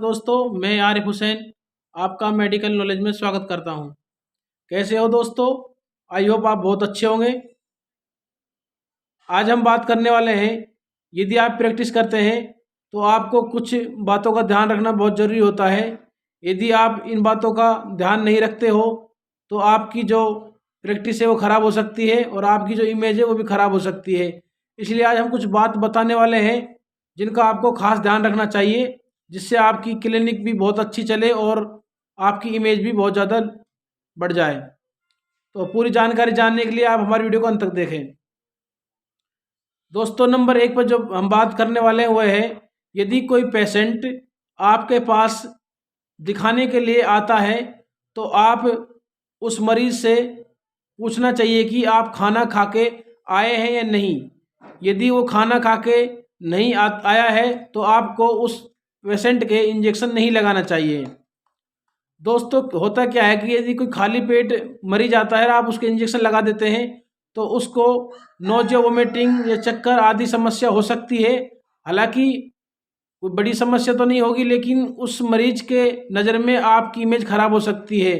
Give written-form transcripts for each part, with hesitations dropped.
दोस्तों, मैं आरिफ हुसैन आपका मेडिकल नॉलेज में स्वागत करता हूं। कैसे हो दोस्तों? आई होप आप बहुत अच्छे होंगे। आज हम बात करने वाले हैं, यदि आप प्रैक्टिस करते हैं तो आपको कुछ बातों का ध्यान रखना बहुत ज़रूरी होता है। यदि आप इन बातों का ध्यान नहीं रखते हो तो आपकी जो प्रैक्टिस है वो ख़राब हो सकती है और आपकी जो इमेज है वो भी ख़राब हो सकती है। इसलिए आज हम कुछ बात बताने वाले हैं जिनका आपको खास ध्यान रखना चाहिए, जिससे आपकी क्लिनिक भी बहुत अच्छी चले और आपकी इमेज भी बहुत ज़्यादा बढ़ जाए। तो पूरी जानकारी जानने के लिए आप हमारी वीडियो को अंत तक देखें। दोस्तों, नंबर 1 पर जो हम बात करने वाले हैं वो है, यदि कोई पेशेंट आपके पास दिखाने के लिए आता है तो आप उस मरीज से पूछना चाहिए कि आप खाना खा के आए हैं या नहीं। यदि वो खाना खा के नहीं आया है तो आपको उस पेशेंट के इंजेक्शन नहीं लगाना चाहिए। दोस्तों, होता क्या है कि यदि कोई खाली पेट मरीज आता है और आप उसके इंजेक्शन लगा देते हैं तो उसको नोजिया, वोमिटिंग या चक्कर आदि समस्या हो सकती है। हालांकि कोई बड़ी समस्या तो नहीं होगी, लेकिन उस मरीज के नज़र में आपकी इमेज खराब हो सकती है।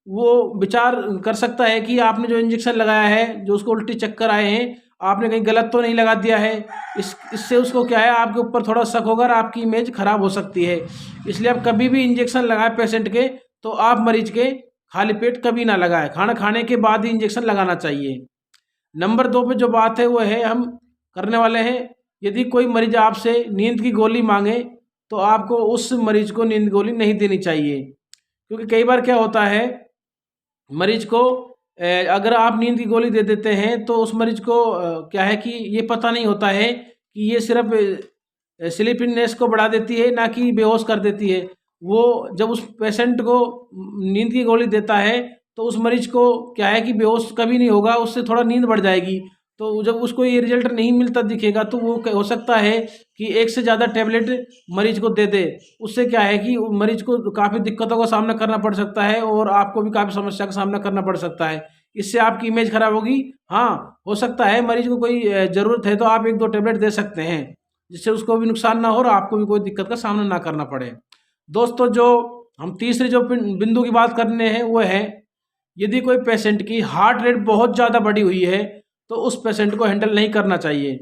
वो विचार कर सकता है कि आपने जो इंजेक्शन लगाया है, जो उसको उल्टी चक्कर आए हैं, आपने कहीं गलत तो नहीं लगा दिया है। इससे उसको क्या है, आपके ऊपर थोड़ा शक होगा और आपकी इमेज खराब हो सकती है। इसलिए आप कभी भी इंजेक्शन लगाए पेशेंट के तो आप मरीज के खाली पेट कभी ना लगाएं। खाना खाने के बाद ही इंजेक्शन लगाना चाहिए। नंबर 2 पे जो बात है वो है, हम करने वाले हैं, यदि कोई मरीज आपसे नींद की गोली मांगे तो आपको उस मरीज को नींद गोली नहीं देनी चाहिए। क्योंकि कई बार क्या होता है, मरीज को अगर आप नींद की गोली दे देते हैं तो उस मरीज को क्या है कि ये पता नहीं होता है कि ये सिर्फ स्लीपिंगनेस को बढ़ा देती है, ना कि बेहोश कर देती है। वो जब उस पेशेंट को नींद की गोली देता है तो उस मरीज को क्या है कि बेहोश कभी नहीं होगा, उससे थोड़ा नींद बढ़ जाएगी। तो जब उसको ये रिजल्ट नहीं मिलता दिखेगा तो वो हो सकता है कि एक से ज़्यादा टैबलेट मरीज को दे दे। उससे क्या है कि मरीज को काफ़ी दिक्कतों का सामना करना पड़ सकता है और आपको भी काफ़ी समस्या का सामना करना पड़ सकता है। इससे आपकी इमेज खराब होगी। हाँ, हो सकता है मरीज को कोई ज़रूरत है तो आप 1-2 टैबलेट दे सकते हैं, जिससे उसको भी नुकसान ना हो और आपको भी कोई दिक्कत का सामना ना करना पड़े। दोस्तों, जो हम तीसरी जो बिंदु की बात करने हैं वो है, यदि कोई पेशेंट की हार्ट रेट बहुत ज़्यादा बढ़ी हुई है तो उस पेशेंट को हैंडल नहीं करना चाहिए।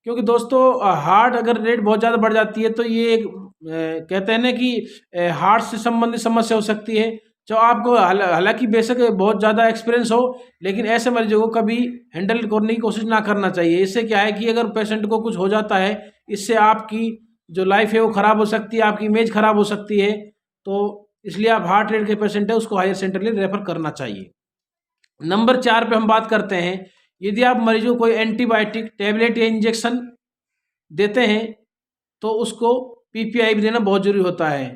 क्योंकि दोस्तों, हार्ट अगर रेट बहुत ज़्यादा बढ़ जाती है तो ये एक कहते हैं ना कि हार्ट से संबंधित समस्या हो सकती है। जो आपको हालांकि बेशक बहुत ज़्यादा एक्सपीरियंस हो, लेकिन ऐसे मरीजों को कभी हैंडल करने की कोशिश ना करना चाहिए। इससे क्या है कि अगर पेशेंट को कुछ हो जाता है, इससे आपकी जो लाइफ है वो ख़राब हो सकती है, आपकी इमेज ख़राब हो सकती है। तो इसलिए आप हार्ट रेट के पेशेंट है उसको हायर सेंटर लिए रेफर करना चाहिए। नंबर 4 पे हम बात करते हैं, यदि आप मरीज को कोई एंटीबायोटिक टैबलेट या इंजेक्शन देते हैं तो उसको पीपीआई भी देना बहुत जरूरी होता है।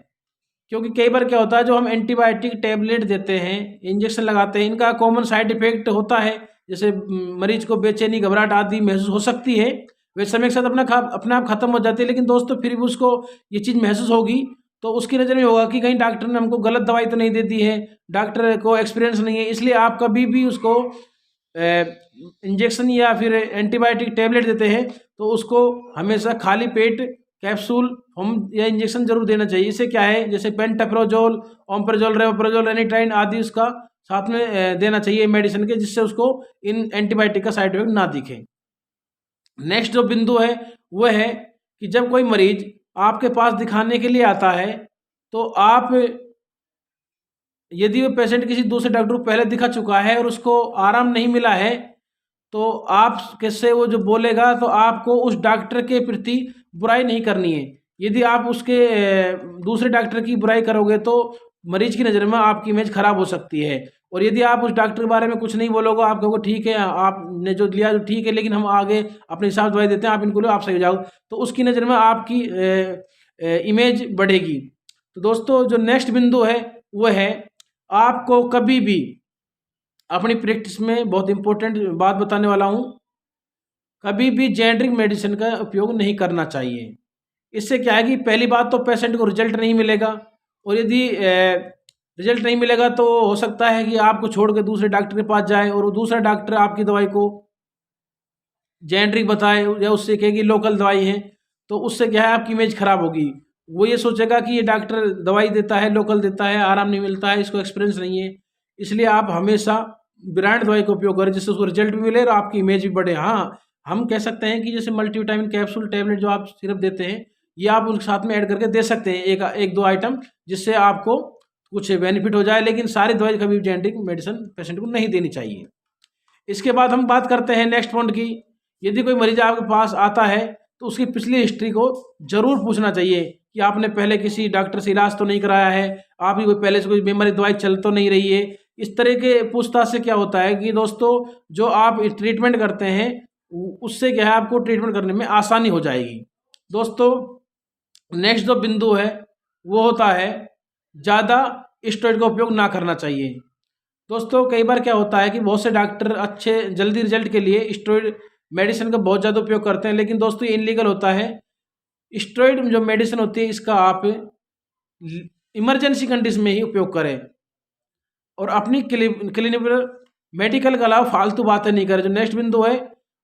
क्योंकि कई बार क्या होता है, जो हम एंटीबायोटिक टैबलेट देते हैं, इंजेक्शन लगाते हैं, इनका कॉमन साइड इफेक्ट होता है, जैसे मरीज को बेचैनी, घबराहट आदि महसूस हो सकती है। वे समय के साथ अपने आप खत्म हो जाती है, लेकिन दोस्तों फिर भी उसको ये चीज़ महसूस होगी। तो उसकी नज़र में होगा कि कहीं डॉक्टर ने हमको गलत दवाई तो नहीं दे दी है, डॉक्टर को एक्सपीरियंस नहीं है। इसलिए आप कभी भी उसको इंजेक्शन या फिर एंटीबायोटिक टैबलेट देते हैं तो उसको हमेशा खाली पेट कैप्सूल हम या इंजेक्शन जरूर देना चाहिए। इससे क्या है, जैसे पेंटाप्रोजोल, ओम्प्रोजोल, रेवोप्रोजोल, एनिटाइन आदि उसका साथ में देना चाहिए मेडिसिन के, जिससे उसको इन एंटीबायोटिक का साइड इफेक्ट ना दिखे। नेक्स्ट जो बिंदु है वो है कि जब कोई मरीज आपके पास दिखाने के लिए आता है तो आप, यदि वो पेशेंट किसी दूसरे डॉक्टर को पहले दिखा चुका है और उसको आराम नहीं मिला है तो आप किससे वो जो बोलेगा तो आपको उस डॉक्टर के प्रति बुराई नहीं करनी है। यदि आप उसके दूसरे डॉक्टर की बुराई करोगे तो मरीज की नज़र में आपकी इमेज खराब हो सकती है। और यदि आप उस डॉक्टर के बारे में कुछ नहीं बोलोगे, आप कहोगे ठीक है, आपने जो लिया जो ठीक है, लेकिन हम आगे अपने हिसाब दवाई देते हैं, आप इनको लो, आप सही हो जाओ, तो उसकी नज़र में आपकी इमेज बढ़ेगी। तो दोस्तों, जो नेक्स्ट बिंदु है वो है, आपको कभी भी अपनी प्रैक्टिस में बहुत इंपॉर्टेंट बात बताने वाला हूँ, कभी भी जेनरिक मेडिसिन का उपयोग नहीं करना चाहिए। इससे क्या है कि पहली बात तो पेशेंट को रिजल्ट नहीं मिलेगा, और यदि रिजल्ट नहीं मिलेगा तो हो सकता है कि आपको छोड़ के दूसरे डॉक्टर के पास जाए और वो दूसरा डॉक्टर आपकी दवाई को जेनरिक बताए या उससे कहे कि लोकल दवाई है, तो उससे क्या है आपकी इमेज खराब होगी। वो ये सोचेगा कि ये डॉक्टर दवाई देता है, लोकल देता है, आराम नहीं मिलता है, इसको एक्सपीरियंस नहीं है। इसलिए आप हमेशा ब्रांड दवाई का उपयोग करें, जिससे उसको रिजल्ट भी मिले और आपकी इमेज भी बढ़े। हाँ, हम कह सकते हैं कि जैसे मल्टीविटामिन कैप्सूल, टैबलेट जो आप सिरप देते हैं, ये आप उनके साथ में ऐड करके दे सकते हैं, एक दो आइटम, जिससे आपको कुछ बेनिफिट हो जाए। लेकिन सारी दवाई कभी जेनेटिक मेडिसिन पेशेंट को नहीं देनी चाहिए। इसके बाद हम बात करते हैं नेक्स्ट पॉइंट की। यदि कोई मरीज आपके पास आता है तो उसकी पिछली हिस्ट्री को जरूर पूछना चाहिए कि आपने पहले किसी डॉक्टर से इलाज तो नहीं कराया है, आपकी कोई पहले से कोई बीमारी दवाई चल तो नहीं रही है। इस तरह के पूछताछ से क्या होता है कि दोस्तों, जो आप ट्रीटमेंट करते हैं उससे क्या है, आपको ट्रीटमेंट करने में आसानी हो जाएगी। दोस्तों, नेक्स्ट जो बिंदु है वो होता है ज़्यादा स्टेरॉइड का उपयोग ना करना चाहिए। दोस्तों, कई बार क्या होता है कि बहुत से डॉक्टर अच्छे जल्दी रिजल्ट के लिए स्टेरॉइड मेडिसिन का बहुत ज़्यादा उपयोग करते हैं, लेकिन दोस्तों ये इनलीगल होता है। स्टेरॉइड जो मेडिसिन होती है इसका आप इमरजेंसी कंडीशन में ही उपयोग करें और अपनी क्लिनिक पर मेडिकल के अलावा फालतू बातें नहीं करें। जो नेक्स्ट बिंदु है,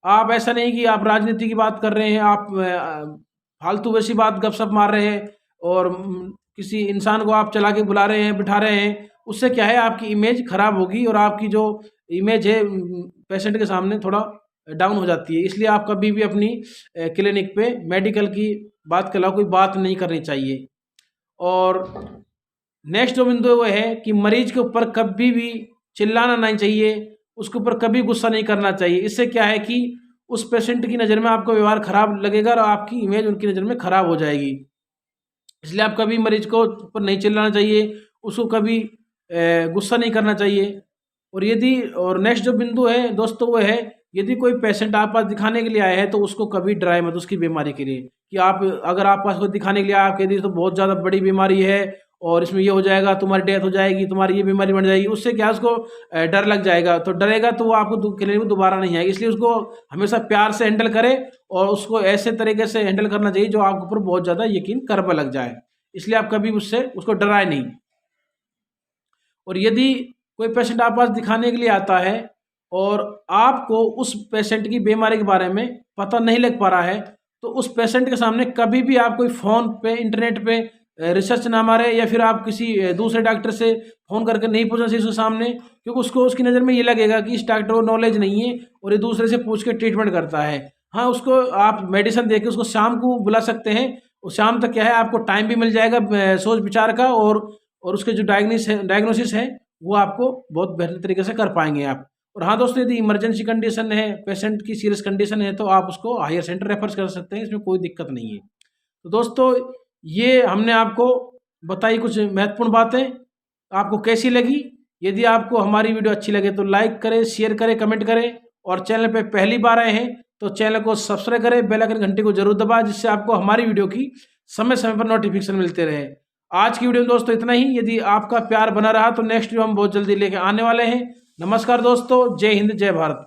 आप ऐसा नहीं कि आप राजनीति की बात कर रहे हैं, आप फालतू वैसी बात गपशप मार रहे हैं और किसी इंसान को आप चला के बुला रहे हैं, बिठा रहे हैं। उससे क्या है, आपकी इमेज खराब होगी और आपकी जो इमेज है पेशेंट के सामने थोड़ा डाउन हो जाती है। इसलिए आप कभी भी अपनी क्लिनिक पे मेडिकल की बात के अलावा कोई बात नहीं करनी चाहिए। और नेक्स्ट जो बिंदु वो है कि मरीज के ऊपर कभी भी चिल्लाना नहीं चाहिए, उसके ऊपर कभी गुस्सा नहीं करना चाहिए। इससे क्या है कि उस पेशेंट की नज़र में आपका व्यवहार खराब लगेगा और आपकी इमेज उनकी नज़र में खराब हो जाएगी। इसलिए आप कभी मरीज को ऊपर नहीं चिल्लाना चाहिए, उसको कभी गुस्सा नहीं करना चाहिए। और नेक्स्ट जो बिंदु है दोस्तों वो है, यदि कोई पेशेंट आप पास दिखाने के लिए आया है तो उसको कभी डराए मत उसकी बीमारी के लिए, कि आप अगर आप पास को दिखाने के लिए आप कह दी तो बहुत ज़्यादा बड़ी बीमारी है और इसमें ये हो जाएगा, तुम्हारी डेथ हो जाएगी, तुम्हारी ये बीमारी बन जाएगी, उससे क्या उसको डर लग जाएगा। तो डरेगा तो वो आपको क्लिनिक में दोबारा नहीं आएगी। इसलिए उसको हमेशा प्यार से हैंडल करे और उसको ऐसे तरीके से हैंडल करना चाहिए जो आपके ऊपर बहुत ज़्यादा यकीन करने लग जाए। इसलिए आप कभी उसको डराए नहीं। और यदि कोई पेशेंट आप पास दिखाने के लिए आता है और आपको उस पेशेंट की बीमारी के बारे में पता नहीं लग पा रहा है, तो उस पेशेंट के सामने कभी भी आप कोई फ़ोन पे, इंटरनेट पे रिसर्च ना मारे, या फिर आप किसी दूसरे डॉक्टर से फ़ोन करके नहीं पूछना चाहिए उसके सामने, क्योंकि उसको उसकी नज़र में ये लगेगा कि इस डॉक्टर को नॉलेज नहीं है और ये दूसरे से पूछ के ट्रीटमेंट करता है। हाँ, उसको आप मेडिसिन दे के उसको शाम को बुला सकते हैं, और शाम तक क्या है, आपको टाइम भी मिल जाएगा सोच विचार का, और उसके जो डायग्नोसिस है वो आपको बहुत बेहतर तरीके से कर पाएंगे आप। और हाँ दोस्तों, यदि इमरजेंसी कंडीशन है, पेशेंट की सीरियस कंडीशन है, तो आप उसको हायर सेंटर रेफर कर सकते हैं, इसमें कोई दिक्कत नहीं है। तो दोस्तों, ये हमने आपको बताई कुछ महत्वपूर्ण बातें। आपको कैसी लगी? यदि आपको हमारी वीडियो अच्छी लगे तो लाइक करें, शेयर करें, कमेंट करें, और चैनल पे पहली बार आए हैं तो चैनल को सब्सक्राइब करें, बेल आइकन घंटी को जरूर दबाएं, जिससे आपको हमारी वीडियो की समय समय पर नोटिफिकेशन मिलते रहे। आज की वीडियो में दोस्तों इतना ही। यदि आपका प्यार बना रहा तो नेक्स्ट वीडियो हम बहुत जल्दी लेके आने वाले हैं। नमस्कार दोस्तों, जय हिंद, जय भारत।